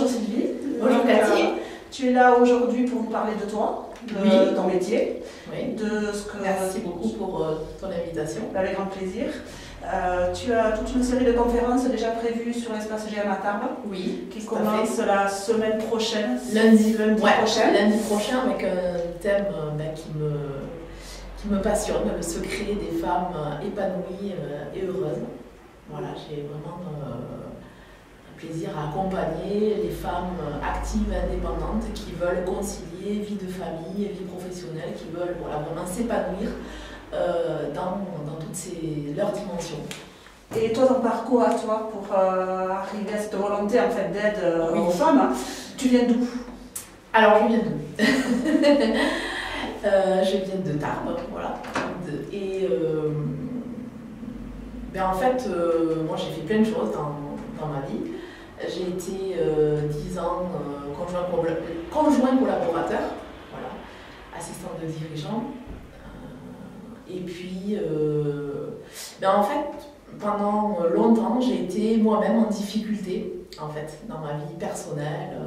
Bonjour Sylvie. Bonjour Cathy. Tu es là aujourd'hui pour nous parler de toi, de ton métier, oui. de ce que... Merci beaucoup pour ton invitation. Avec grand plaisir. Tu as toute une série de conférences déjà prévues sur l'espace GM à Tarbes. Oui. Qui commence la semaine prochaine. Lundi prochain. Lundi prochain avec un thème qui me passionne, le secret des femmes épanouies et heureuses. Voilà, j'ai vraiment plaisir à accompagner les femmes actives et indépendantes qui veulent concilier vie de famille et vie professionnelle, qui veulent vraiment s'épanouir dans toutes leurs dimensions. Et toi, ton parcours à toi pour arriver à cette volonté en fait, d'aide aux femmes, tu viens d'où? Alors, je viens d'où? Je viens de Tarbes, voilà. En fait, moi j'ai fait plein de choses dans ma vie. J'ai été 10 ans conjoint collaborateur, voilà, assistante de dirigeant. Et puis, en fait, pendant longtemps, j'ai été moi-même en difficulté, en fait, dans ma vie personnelle,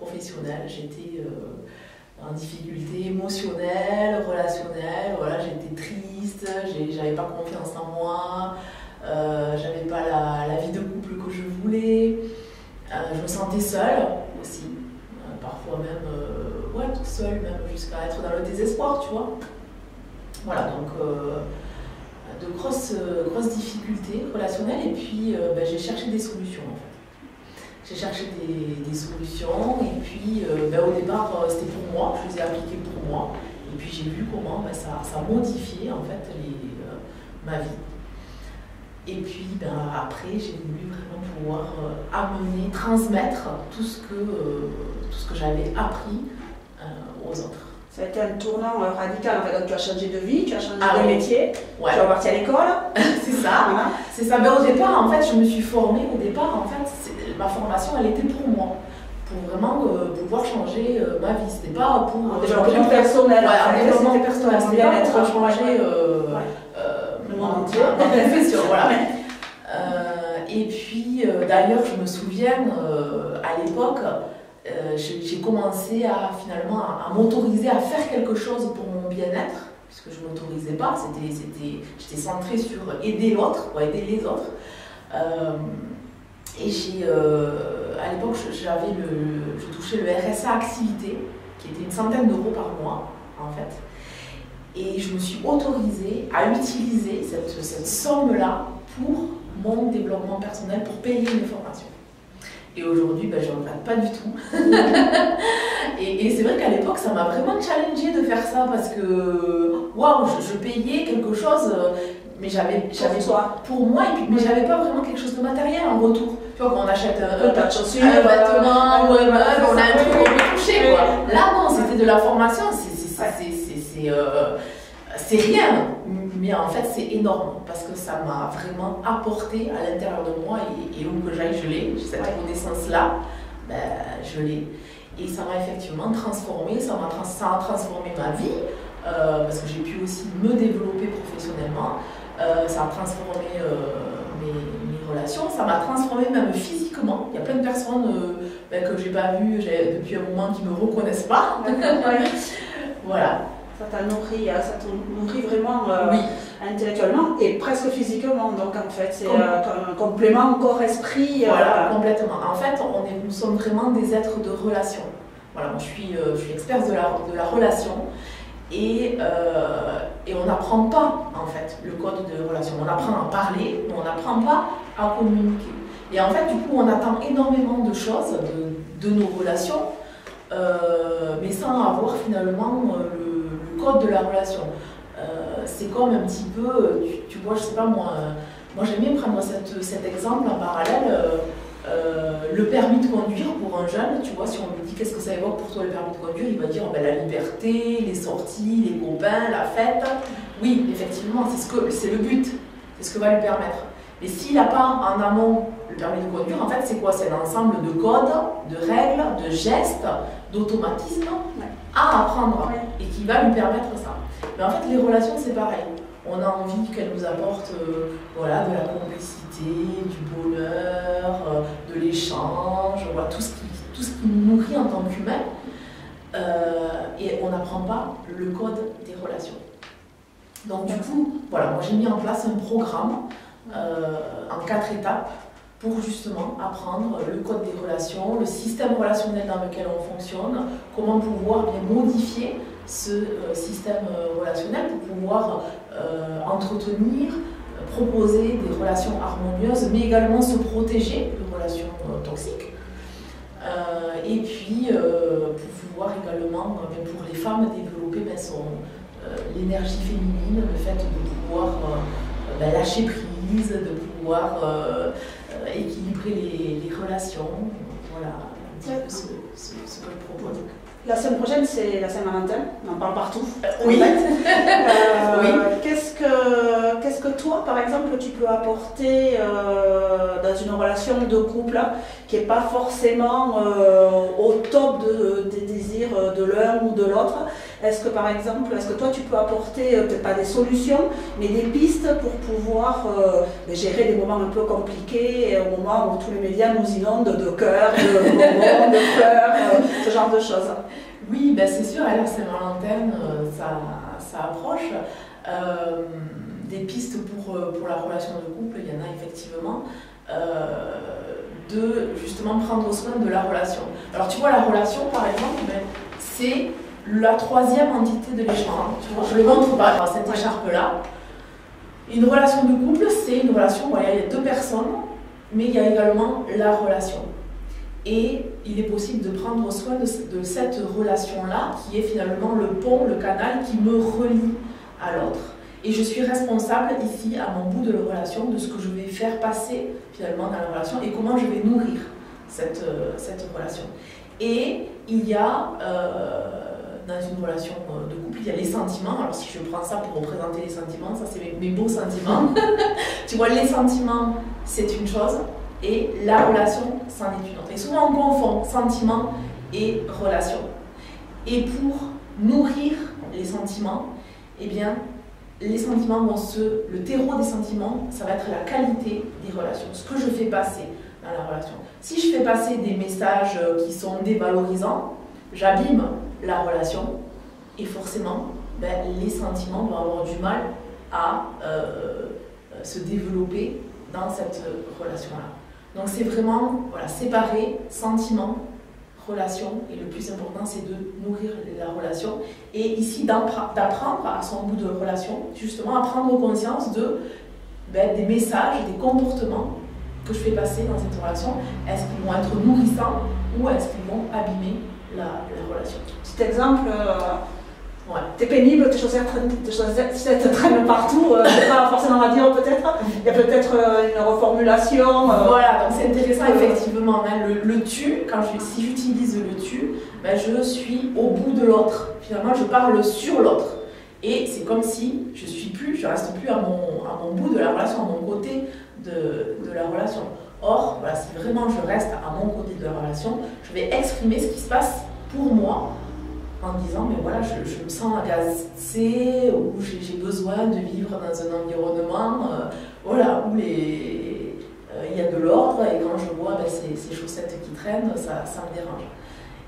professionnelle. J'étais en difficulté émotionnelle, relationnelle. Voilà, j'étais triste, j'avais pas confiance en moi, j'avais pas la vie de couple que je voulais. Je me sentais seule aussi, parfois même toute seule, même jusqu'à être dans le désespoir, tu vois. Voilà, donc de grosses difficultés relationnelles, et puis j'ai cherché des solutions en fait. J'ai cherché des solutions, et puis au départ c'était pour moi, je les ai appliquées pour moi, et puis j'ai vu comment ça modifiait en fait ma vie. Et puis après, j'ai voulu vraiment pouvoir transmettre tout ce que j'avais appris aux autres. Ça a été un tournant radical. En fait, donc, tu as changé de vie, tu as changé de métier, ouais. Tu es reparti à l'école. C'est ça. Voilà. C'est ça. Au départ, en fait, je me suis formée. Au départ, en fait, ma formation, elle était pour moi, pour vraiment pouvoir changer ma vie. C'était pas pour développement personnel. Ouais, développement personnel. C'était pas pour changer le monde entier. Ma profession, voilà. Et puis, d'ailleurs, je me souviens, à l'époque, j'ai commencé finalement à m'autoriser à faire quelque chose pour mon bien-être, puisque je ne m'autorisais pas, j'étais centrée sur aider l'autre, aider les autres. Et à l'époque, je touchais le RSA activité, qui était une centaine d'euros par mois, en fait. Et je me suis autorisée à utiliser cette somme-là pour mon développement personnel, pour payer mes formations. Et aujourd'hui, je ne regrette pas du tout. et c'est vrai qu'à l'époque, ça m'a vraiment challengée de faire ça, parce que waouh, je payais quelque chose, mais j'avais pour moi, mais j'avais pas vraiment quelque chose de matériel en retour. Tu vois, quand on achète un vêtement ou un meuble, on a un truc qu'on peut toucher, quoi. Là, non, c'était de la formation, c'est rien, mais en fait c'est énorme, parce que ça m'a vraiment apporté à l'intérieur de moi, et où que j'aille, je l'ai, cette connaissance-là, je l'ai. Et ça m'a effectivement transformée, ça a transformé ma vie, parce que j'ai pu aussi me développer professionnellement, ça a transformé mes relations, ça m'a transformé même physiquement. Il y a plein de personnes que j'ai pas vues depuis un moment qui me reconnaissent pas. Voilà. Ça te nourrit vraiment intellectuellement et presque physiquement. Donc en fait, c'est un complément corps-esprit. Voilà, complètement. En fait, nous sommes vraiment des êtres de relation. Voilà, moi, je suis experte de la relation, et on n'apprend pas en fait le code de relation. On apprend à parler, mais on n'apprend pas à communiquer. Et en fait, du coup, on attend énormément de choses de nos relations, mais sans avoir finalement le code de la relation. C'est comme un petit peu, tu vois, je sais pas moi j'aime bien prendre cet exemple en parallèle, le permis de conduire pour un jeune, tu vois, si on lui dit qu'est-ce que ça évoque pour toi le permis de conduire, il va dire la liberté, les sorties, les copains, la fête. Oui, effectivement, c'est le but, c'est ce que va lui permettre. Mais s'il n'a pas en amont le permis de conduire, en fait, c'est quoi? C'est un ensemble de codes, de règles, de gestes, d'automatismes à apprendre, et qui va lui permettre ça. Mais en fait, les relations, c'est pareil. On a envie qu'elles nous apportent de la complicité, du bonheur, de l'échange, tout ce tout ce qui nous nourrit en tant qu'humain, et on n'apprend pas le code des relations. Donc du coup, voilà, moi j'ai mis en place un programme en 4 étapes pour justement apprendre le code des relations, le système relationnel dans lequel on fonctionne, comment pouvoir bien modifier ce système relationnel pour pouvoir entretenir, proposer des relations harmonieuses, mais également se protéger de relations toxiques. Et puis, pour pouvoir également, pour les femmes, développer l'énergie féminine, le fait de pouvoir lâcher prise, de pouvoir équilibrer les relations. Voilà un petit peu ce que je propose. La semaine prochaine, c'est la Saint-Valentin, on en parle partout. Oui. En fait. Oui. Qu'est-ce que toi, par exemple, tu peux apporter dans une relation de couple qui n'est pas forcément au top des désirs de l'un ou de l'autre? Est-ce que, par exemple, toi, tu peux apporter, peut-être pas des solutions, mais des pistes pour pouvoir gérer des moments un peu compliqués, au moment où tous les médias nous inondent de cœurs, de bonbons, de fleurs, ce genre de choses? Oui, ben c'est sûr, à la Saint-Valentin, ça approche. Des pistes pour la relation de couple, il y en a effectivement. De justement prendre soin de la relation. Alors tu vois, la relation, par exemple, ben, c'est la 3e entité de l'écharpe. Je le montre par cette écharpe-là. Une relation de couple, c'est une relation où il y a 2 personnes, mais il y a également la relation. Et il est possible de prendre soin de cette relation-là, qui est finalement le pont, le canal qui me relie à l'autre. Et je suis responsable ici, à mon bout de la relation, de ce que je vais faire passer finalement dans la relation et comment je vais nourrir cette relation. Et il y a, dans une relation de couple, il y a les sentiments. Alors si je prends ça pour représenter les sentiments, ça c'est mes beaux sentiments. Tu vois, les sentiments, c'est une chose. Et la relation, c'en est une autre. Et souvent on confond sentiment et relation. Et pour nourrir les sentiments, eh bien, les sentiments le terreau des sentiments, ça va être la qualité des relations, ce que je fais passer dans la relation. Si je fais passer des messages qui sont dévalorisants, j'abîme la relation et forcément, les sentiments vont avoir du mal à se développer dans cette relation-là. Donc c'est vraiment séparer sentiments, relation, et le plus important c'est de nourrir la relation et ici d'apprendre à son bout de relation, justement à prendre conscience des messages, des comportements que je fais passer dans cette relation. Est-ce qu'ils vont être nourrissants ou est-ce qu'ils vont abîmer la relation? Petit exemple, t'es pénible, tes chaussettes traînent partout, c'est pas forcément à dire peut-être, il y a peut-être une reformulation. Voilà, donc c'est intéressant effectivement, hein, le tu, si j'utilise le tu, je suis au bout de l'autre, finalement je parle sur l'autre. Et c'est comme si je reste plus à mon bout de la relation, à mon côté de la relation. Or, si vraiment je reste à mon côté de la relation, je vais exprimer ce qui se passe pour moi, en disant, mais voilà, je me sens agacée, ou j'ai besoin de vivre dans un environnement où il y a de l'ordre, et quand je vois ces chaussettes qui traînent, ça me dérange.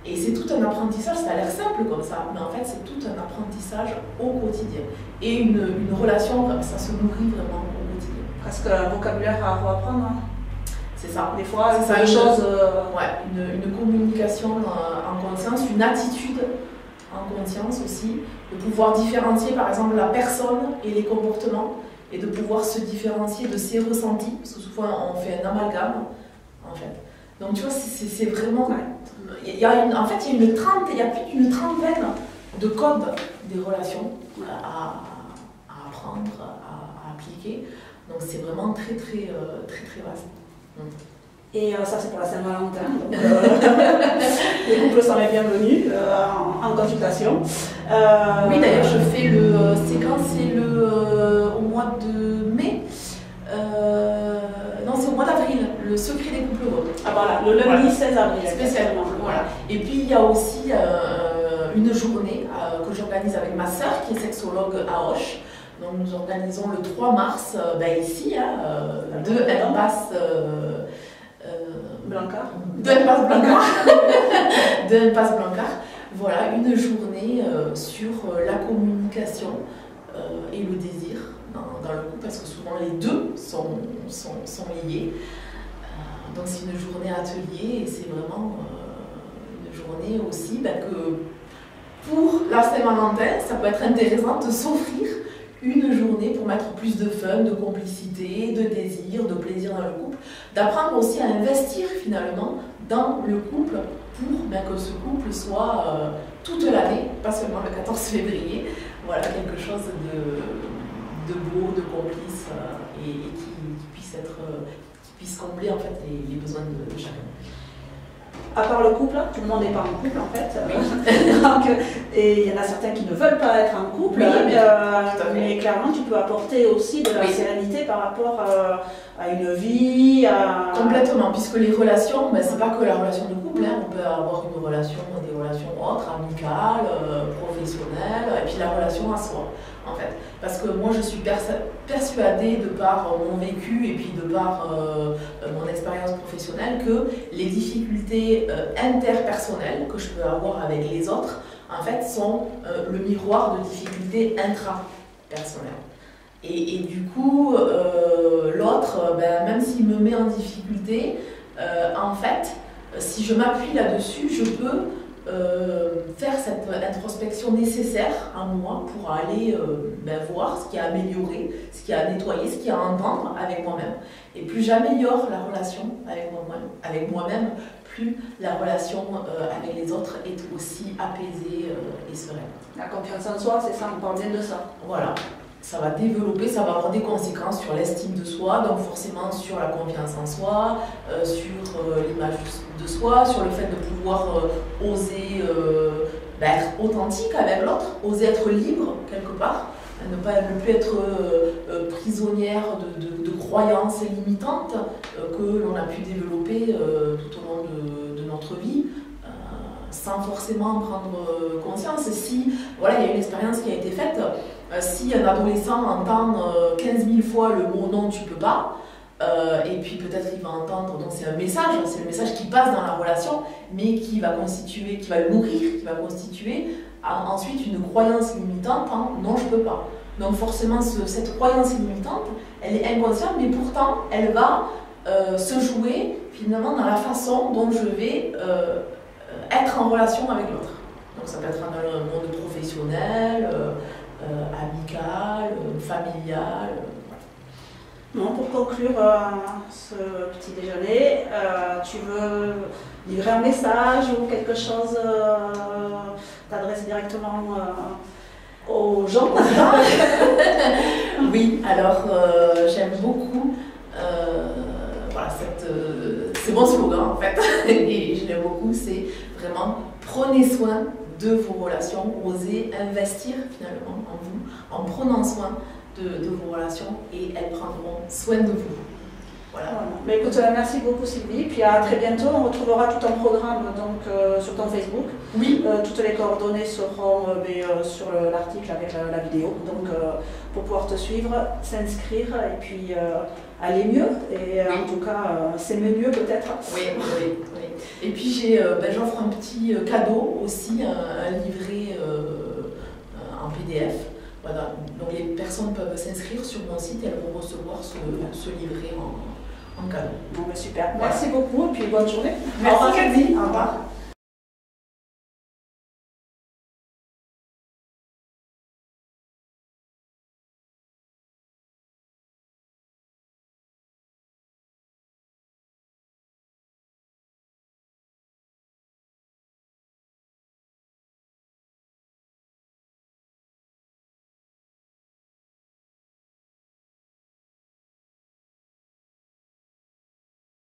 Et c'est tout un apprentissage, ça a l'air simple comme ça, mais en fait c'est tout un apprentissage au quotidien. Et une relation, ça se nourrit vraiment au quotidien. Presque un vocabulaire à reapprendre. C'est ça. Des fois, c'est des choses... une communication en conscience, une attitude en conscience aussi, de pouvoir différencier par exemple la personne et les comportements, et de pouvoir se différencier de ses ressentis, parce que souvent on fait un amalgame, en fait. Donc tu vois, c'est vraiment... Il y a plus d'une trentaine de codes des relations à apprendre, à appliquer. Donc c'est vraiment très vaste. Et ça c'est pour la Saint-Valentin, donc les couples sont les bienvenus en consultation. Oui, d'ailleurs je fais c'est au mois de mai. Non, c'est au mois d'avril, le secret des couples heureux. Ah voilà, le lundi 16 avril. Spécialement, voilà. Et puis il y a aussi une journée que j'organise avec ma sœur qui est sexologue à Auch. Donc nous organisons le 3 mars ici, de Espace Blanca. d'impasse Blancard. Voilà, une journée sur la communication et le désir dans le couple, parce que souvent les deux sont liés. Donc c'est une journée atelier et c'est vraiment une journée aussi que pour la Saint-Valentin, ça peut être intéressant de s'offrir une journée pour mettre plus de fun, de complicité, de désir, de plaisir dans le couple, d'apprendre aussi à investir finalement dans le couple pour que ce couple soit toute l'année, pas seulement le 14 février, voilà, quelque chose de beau, de complice et qui puisse combler en fait les besoins de chacun. À part le couple, tout le monde n'est pas en couple en fait. Oui. Donc, et il y en a certains qui ne veulent pas être en couple, oui, mais clairement tu peux apporter aussi de la sérénité par rapport à une vie. Complètement, puisque les relations, c'est pas que la relation de couple, on peut avoir des relations autres, amicales, professionnelles, et puis la relation à soi. En fait. Parce que moi je suis persuadée de par mon vécu et puis de par mon expérience professionnelle que les difficultés interpersonnelles que je peux avoir avec les autres en fait sont le miroir de difficultés intrapersonnelles. Et du coup l'autre, même s'il me met en difficulté, en fait si je m'appuie là-dessus, je peux faire cette introspection nécessaire en moi pour aller voir ce qui a amélioré, ce qui a nettoyé, ce qui a à entendre avec moi-même. Et plus j'améliore la relation avec moi-même, plus la relation avec les autres est aussi apaisée et sereine. La confiance en soi, c'est ça, on parle bien de ça. Voilà. Ça va développer, ça va avoir des conséquences sur l'estime de soi, donc forcément sur la confiance en soi, sur l'image de soi, sur le fait de pouvoir oser être authentique avec l'autre, oser être libre quelque part, ne plus être prisonnière de croyances limitantes que l'on a pu développer tout au long de notre vie. Sans forcément en prendre conscience. Si il y a une expérience qui a été faite, si un adolescent entend 15 000 fois le mot non, tu peux pas, et puis peut-être il va entendre, donc c'est un message, c'est le message qui passe dans la relation, mais qui va le nourrir, qui va constituer ensuite une croyance limitante en non, je peux pas. Donc forcément, cette croyance limitante, elle est inconsciente, mais pourtant elle va se jouer finalement dans la façon dont je vais être en relation avec l'autre. Donc ça peut être dans le monde professionnel, amical, familial. Bon, pour conclure ce petit déjeuner, tu veux livrer un message ou quelque chose, t'adresser directement aux gens? Oui, alors j'aime beaucoup c'est mon slogan en fait, et je l'aime beaucoup, c'est vraiment prenez soin de vos relations, osez investir finalement en vous, en prenant soin de vos relations et elles prendront soin de vous. Voilà. Mais écoute, merci beaucoup Sylvie, puis à très bientôt, on retrouvera tout ton programme donc, sur ton Facebook. Oui. Toutes les coordonnées seront sur l'article avec la vidéo, donc pour pouvoir te suivre, s'inscrire et puis aller mieux, et oui. En tout cas c'est mieux peut-être. Oui. Et puis j'offre un petit cadeau aussi, un livret en PDF. Voilà. Donc les personnes peuvent s'inscrire sur mon site et elles vont recevoir ce livret en cadeau. Bon, super. Merci beaucoup et puis bonne journée. Merci, au revoir.